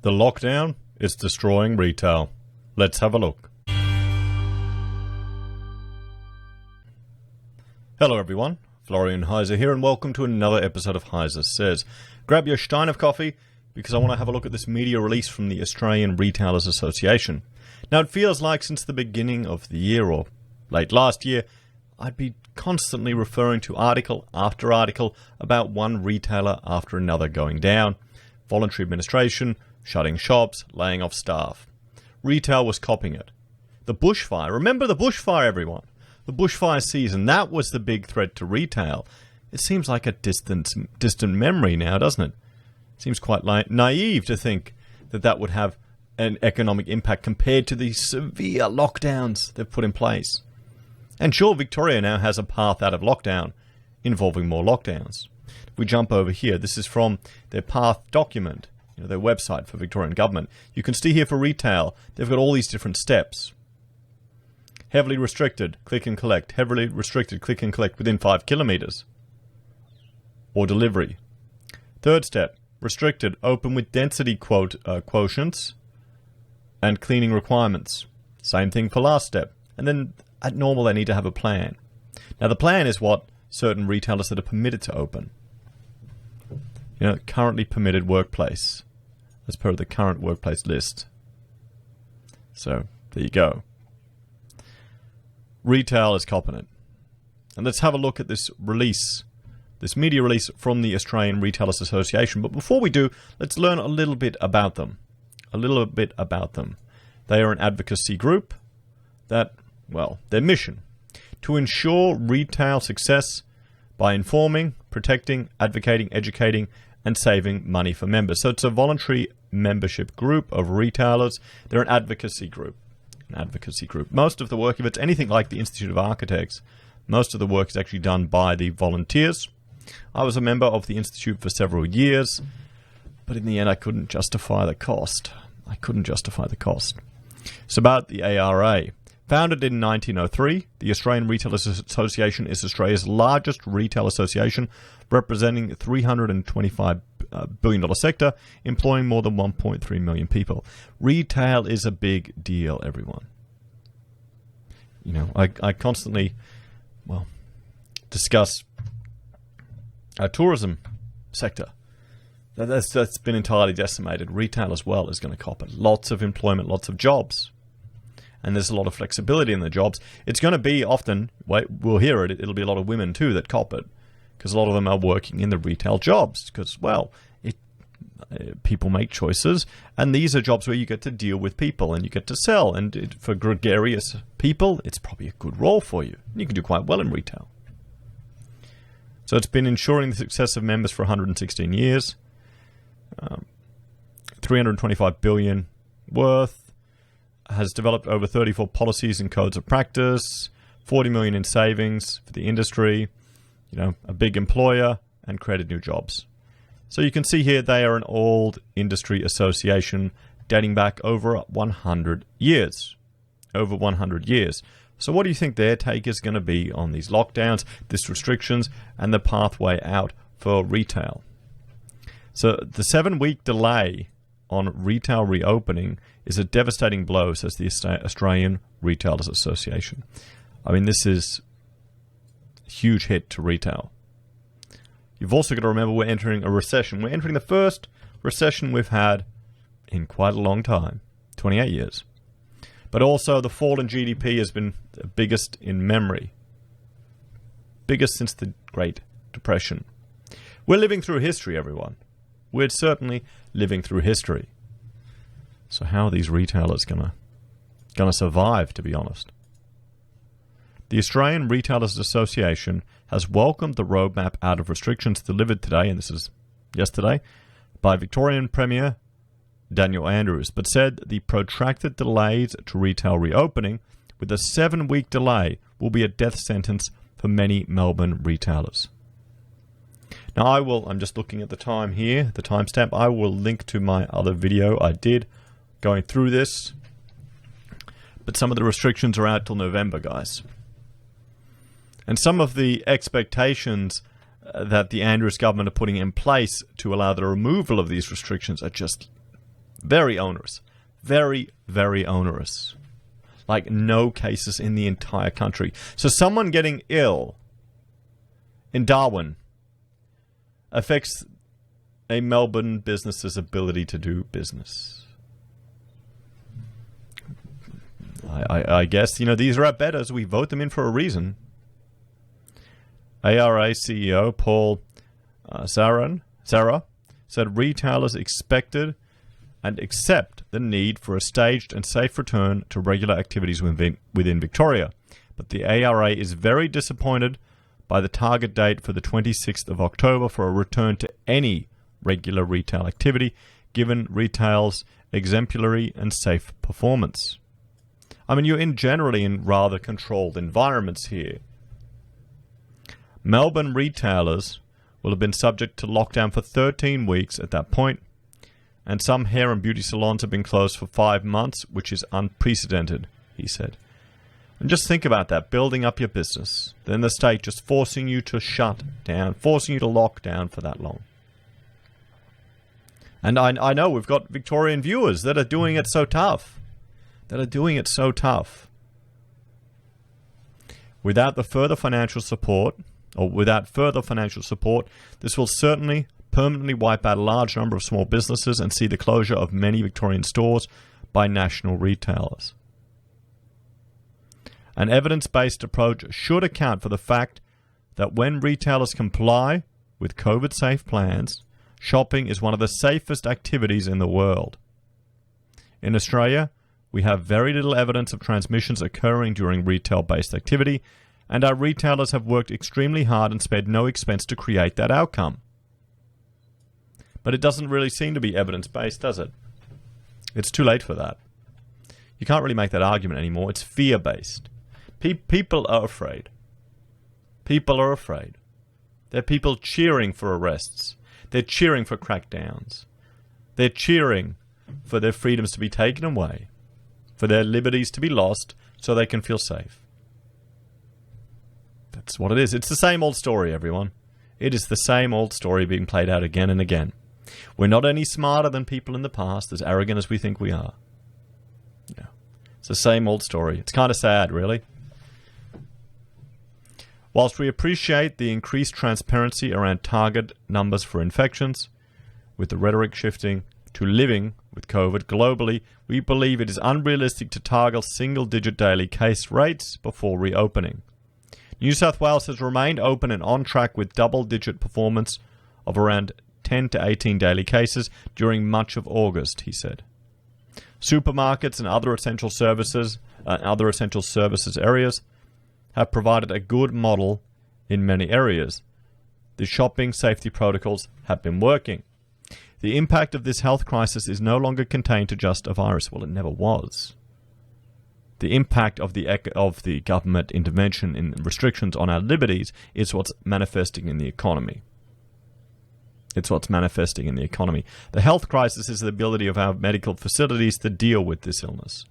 The lockdown is destroying retail. Let's have a look. Hello everyone, Florian.Heise here, and welcome to another episode of HeiseSays. Grab your stein of coffee, because I want to have a look at this media release from the Australian Retailers Association. Now, it feels like since the beginning of the year, or late last year, I'd be constantly referring to article after article about one retailer after another going down. Voluntary administration, shutting shops, laying off staff. Retail was copying it. The bushfire, remember the bushfire, everyone? The bushfire season, that was the big threat to retail. It seems like a distant memory now, doesn't it? Seems quite naive to think that that would have an economic impact compared to the severe lockdowns they've put in place. And sure, Victoria now has a path out of lockdown involving more lockdowns. If we jump over here, this is from their path document, their website for Victorian government. You can see here for retail, they've got all these different steps. Heavily restricted, click and collect. Heavily restricted, click and collect within 5 kilometers. Or delivery. Third step, restricted, open with density quotients and cleaning requirements. Same thing for last step. And then at normal, they need to have a plan. Now, the plan is what certain retailers that are permitted to open. Currently permitted workplace, as per the current workplace list. So, there you go. Retail is copping it. And let's have a look at this release, this media release from the Australian Retailers Association. But before we do, let's learn a little bit about them. They are an advocacy group that, their mission, to ensure retail success by informing, protecting, advocating, educating, and saving money for members. So it's a voluntary membership group of retailers. They're an advocacy group. Most of the work, if it's anything like the Institute of Architects, most of the work is actually done by the volunteers. I was a member of the Institute for several years, but in the end I couldn't justify the cost. It's about the ARA. Founded in 1903, the Australian Retailers Association is Australia's largest retail association, representing a $325 billion sector, employing more than 1.3 million people. Retail is a big deal, everyone. I constantly, discuss our tourism sector. That's been entirely decimated. Retail as well is going to cop it. Lots of employment, lots of jobs. And there's a lot of flexibility in the jobs. It's going to be often, we'll hear it, it'll be a lot of women too that cop it. Because a lot of them are working in the retail jobs. Because, people make choices. And these are jobs where you get to deal with people and you get to sell. And for gregarious people, it's probably a good role for you. You can do quite well in retail. So it's been ensuring the success of members for 116 years. 325 billion worth. Has developed over 34 policies and codes of practice, 40 million in savings for the industry, a big employer, and created new jobs. So you can see here they are an old industry association dating back over 100 years. Over 100 years. So what do you think their take is going to be on these lockdowns, these restrictions, and the pathway out for retail? So the 7-week delay on retail reopening is a devastating blow, says the Australian Retailers Association. This is a huge hit to retail. You've also got to remember we're entering a recession. We're entering the first recession we've had in quite a long time, 28 years. But also the fall in GDP has been the biggest in memory. Biggest since the Great Depression. We're living through history, everyone. We're certainly living through history. So how are these retailers gonna survive, to be honest? The Australian Retailers Association has welcomed the roadmap out of restrictions delivered today, and this is yesterday, by Victorian Premier Daniel Andrews, but said the protracted delays to retail reopening with a 7-week delay will be a death sentence for many Melbourne retailers. Now I'm just looking at the time here, the timestamp. I will link to my other video I did going through this. But some of the restrictions are out till November, guys. And some of the expectations that the Andrews government are putting in place to allow the removal of these restrictions are just Very onerous. Very, very onerous. Like no cases in the entire country. So someone getting ill in Darwin affects a Melbourne business's ability to do business. I guess, these are our betters. We vote them in for a reason. ARA CEO Paul Sarah said retailers expected and accept the need for a staged and safe return to regular activities within Victoria. But the ARA is very disappointed by the target date for the 26th of October for a return to any regular retail activity, given retail's exemplary and safe performance. I mean, you're generally in rather controlled environments here. Melbourne retailers will have been subject to lockdown for 13 weeks at that point, and some hair and beauty salons have been closed for 5 months, which is unprecedented, he said. And just think about that, building up your business, then the state just forcing you to shut down, forcing you to lock down for that long. And I know we've got Victorian viewers that are doing it so tough. Without further financial support, this will certainly permanently wipe out a large number of small businesses and see the closure of many Victorian stores by national retailers. An evidence-based approach should account for the fact that when retailers comply with COVID-safe plans, shopping is one of the safest activities in the world. In Australia, we have very little evidence of transmissions occurring during retail-based activity, and our retailers have worked extremely hard and spared no expense to create that outcome. But it doesn't really seem to be evidence-based, does it? It's too late for that. You can't really make that argument anymore. It's fear-based. People are afraid. People are afraid. They're people cheering for arrests. They're cheering for crackdowns. They're cheering for their freedoms to be taken away, for their liberties to be lost so they can feel safe. That's what it is. It's the same old story, everyone. It is the same old story being played out again and again. We're not any smarter than people in the past, as arrogant as we think we are. No. It's the same old story. It's kind of sad, really. Whilst we appreciate the increased transparency around target numbers for infections, with the rhetoric shifting to living with COVID globally, we believe it is unrealistic to target single-digit daily case rates before reopening. New South Wales has remained open and on track with double-digit performance of around 10 to 18 daily cases during much of August, he said. Supermarkets and other essential services areas have provided a good model in many areas. The shopping safety protocols have been working. The impact of this health crisis is no longer contained to just a virus. Well, it never was. The impact of the government intervention in restrictions on our liberties is what's manifesting in the economy. It's what's manifesting in the economy. The health crisis is the ability of our medical facilities to deal with this illness.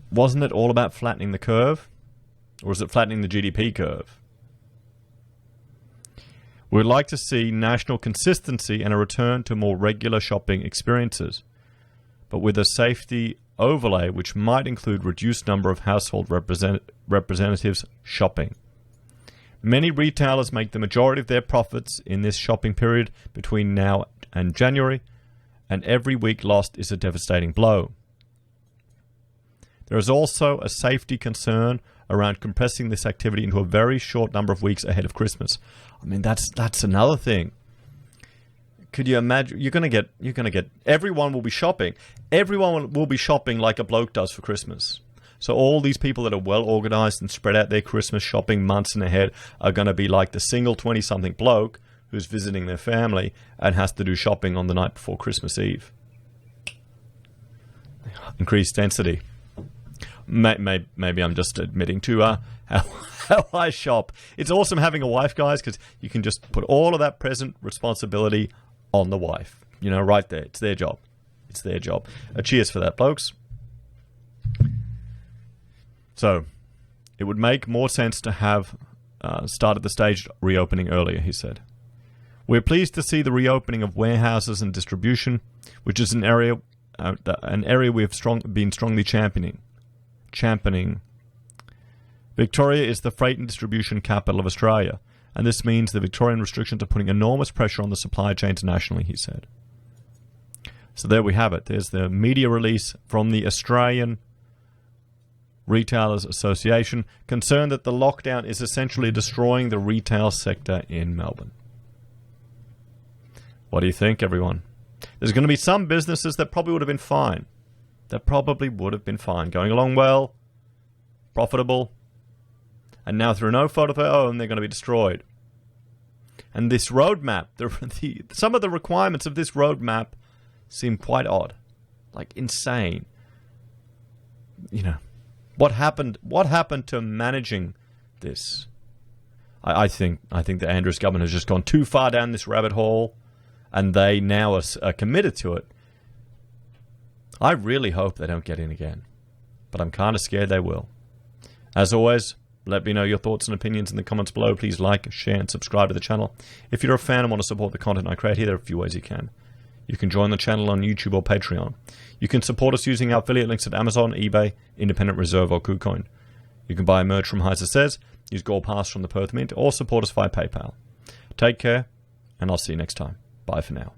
Wasn't it all about flattening the curve? Or is it flattening the GDP curve? We'd like to see national consistency and a return to more regular shopping experiences, but with a safety overlay which might include reduced number of household representatives shopping. Many retailers make the majority of their profits in this shopping period between now and January, and every week lost is a devastating blow. There is also a safety concern around compressing this activity into a very short number of weeks ahead of Christmas. I mean, that's another thing. Could you imagine? You're gonna get. Everyone will be shopping. Everyone will be shopping like a bloke does for Christmas. So all these people that are well organized and spread out their Christmas shopping months in ahead are going to be like the single 20-something bloke who's visiting their family and has to do shopping on the night before Christmas Eve. Increased density. Maybe I'm just admitting to how I shop. It's awesome having a wife, guys, because you can just put all of that present responsibility on the wife. Right there. It's their job. It's their job. Cheers for that, blokes. So, it would make more sense to have started the staged reopening earlier, he said. We're pleased to see the reopening of warehouses and distribution, which is an area we've been strongly championing. Victoria is the freight and distribution capital of Australia, and this means the Victorian restrictions are putting enormous pressure on the supply chains nationally, he said. So there we have it. There's the media release from the Australian Retailers Association, concerned that the lockdown is essentially destroying the retail sector in Melbourne. What do you think, everyone? There's going to be some businesses that probably would have been fine. Going along well, profitable, and now through no fault of their own, they're going to be destroyed. And this roadmap, some of the requirements of this roadmap seem quite odd, like insane. You know, what happened to managing this? I think the Andrews government has just gone too far down this rabbit hole, and they now are committed to it. I really hope they don't get in again, but I'm kind of scared they will. As always, let me know your thoughts and opinions in the comments below. Please like, share, and subscribe to the channel. If you're a fan and want to support the content I create here, there are a few ways you can. You can join the channel on YouTube or Patreon. You can support us using our affiliate links at Amazon, eBay, Independent Reserve, or Kucoin. You can buy merch from HeiseSays, use Gold Pass from the Perth Mint, or support us via PayPal. Take care, and I'll see you next time. Bye for now.